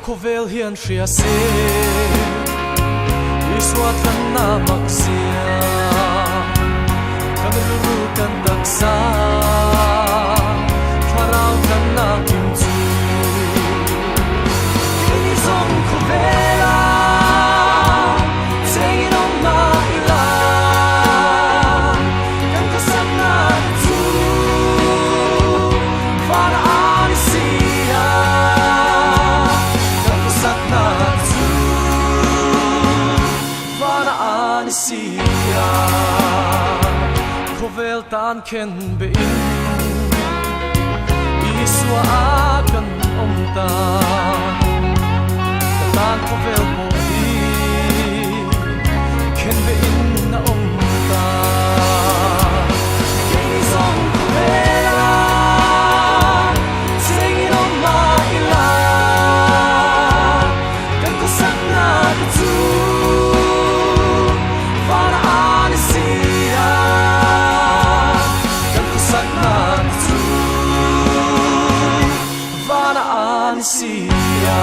khovel hian shria se iswa than na maksia kan ru kan taksa farao kan na kimchu kini song khovela singing on my life kan kasana tu fara anisia kan kasana tu fara anisia khovel tan khen be iswa akan omta tan khovel po hi khen be in na omta kini song khovela singing on my life kan kasana tu fara anisia kan kasana tu fara anisia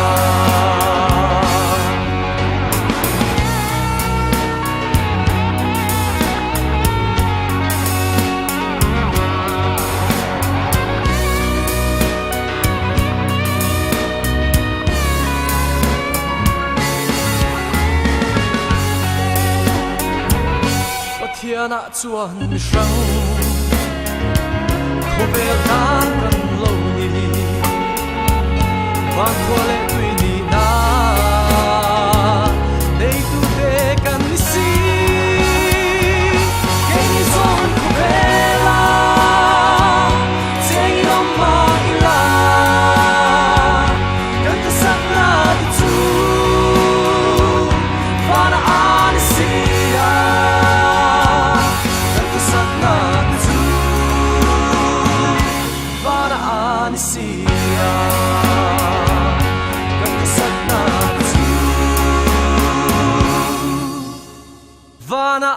Thiana chuan mi sang khovel tan kan lo ni wang khole tui ni na nei tu te kan ni si keni song khovela singing on my life kan ta sakna tu fara anisia anisia kan kasana tu vana